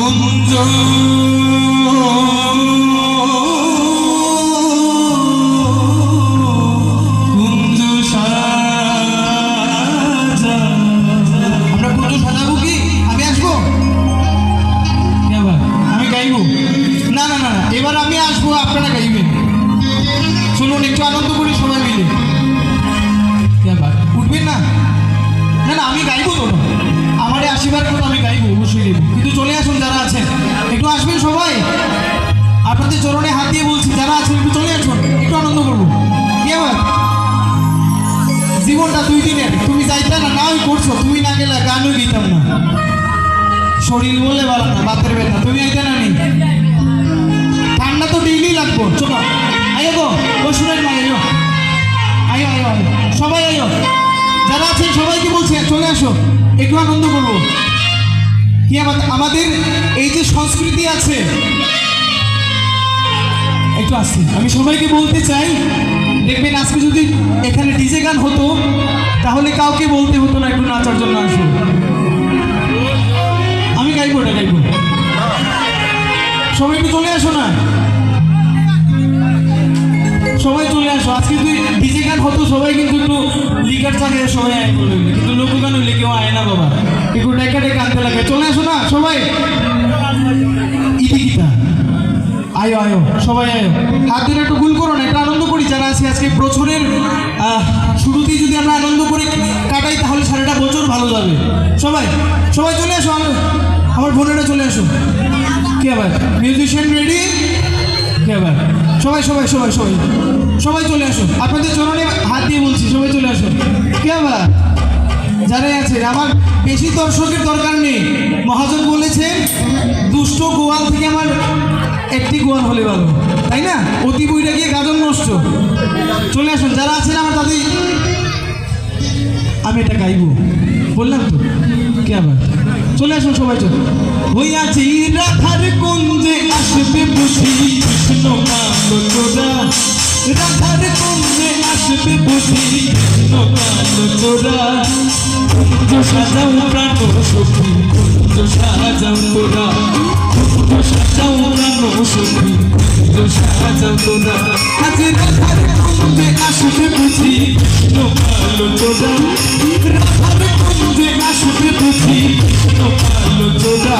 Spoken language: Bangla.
কুঞ্জ কুঞ্জ সাজা। আমরা কুঞ্জ সাজাবো কি? আমি আসবো? আমি গাইবো? না না না, এবার আমি আসবো, আপনারা গাইবেন। শুনুন, একটু আনন্দ করি সবাই মিলে। উঠবেন না? না না, আমি গাইবো তো, আমার আশীর্বাদ করে আমি গাইবো, অবশ্যই দেবো। কিন্তু চলে আসুন যারা আছেন, একটু আসবেন সবাই। আপনাদের চরণে হাত দিয়ে বলছি, যারা আছেন একটু চলে আসুন, একটু আনন্দ করবো। কি আবার জীবনটা 2 দিনের, তুমি যাইতে না না করছো, তুমি না গেলে গানও দিতাম না। শরীর বলে বলা না, বাতের ব্যথা, তুমি আইতে না নি। ঠান্ডা তো ডেইলি লাগবো। চলো আইও গো, ও শুনেন না, আইও আইও আইও আইও, সবাই আইও। যারা আছেন সবাইকে বলছি চলে আসো, একটু আনন্দ করবো। কি আমাদের এই যে সংস্কৃতি আছে, একটু আসছি। আমি সবাইকে বলতে চাই, দেখবেন আজকে যদি এখানে ডিজে গান হতো তাহলে কাউকে বলতে হতো না একটু নাচার জন্য আসো। আমি গাইবো, এটা গাইবো। সবাই একটু চলে আসো না, সবাই চলে আসো। আজকে যদি ডিজে গান হতো সবাই কিন্তু একটু লিকার চাকে সবাই আয় বলে, কিন্তু লোকগান হইলে কেউ আয় না বাবা, একটু ডেকা ডেকে আনতে লাগে। চলে আসো না সবাই, ইদিকিতা আয়ো আয়ো, সবাই আয়ো। হাত ধরে একটু ভুল করো না, একটা আনন্দ করি যারা আছি। আজকে বছরের শুরুতেই যদি আমরা আনন্দ করে কাটাই তাহলে সারাটা বছর ভালো যাবে। সবাই সবাই চলে আসো, আমার বোনেরা চলে আসো। কি আবার মিউজিশিয়ান রেডি? কি আবার সবাই সবাই সবাই সবাই সবাই চলে আসো, আপনাদের চরণে হাত দিয়ে বলছি, সবাই চলে আসো। কি আবার যারাই আছে, আমার বেশি দর্শকের দরকার নেই। মহাজন বলেছেন দুষ্ট গোয়াল থেকে আমার একটি গোয়াল হলে ভালো, তাই না? অতি বইটা গিয়ে গাজন নষ্ট। চলে আসুন যারা আছেন আমার দাদি। আমি এটা গাইবো বললাম তো। কি আবার চলে আসুন সবাই, চল। হইয়াছি রাধার কুঞ্জে আসবে বুঝি কৃষ্ণ কালো তোরা, রাধার কুঞ্জে আসবে বুঝি কৃষ্ণ কালো তোরা। কুঞ্জ সাজাও প্রাণ সখী, কুঞ্জ সাজাও তোরা, কুঞ্জ সাজাও প্রাণ সখী, কুঞ্জ সাজাও তোরা। আজ রাধার কুঞ্জে আসবে বুঝি কৃষ্ণ কালো তোরা, রাধার কুঞ্জে আসবে বুঝি কৃষ্ণ কালো তোরা।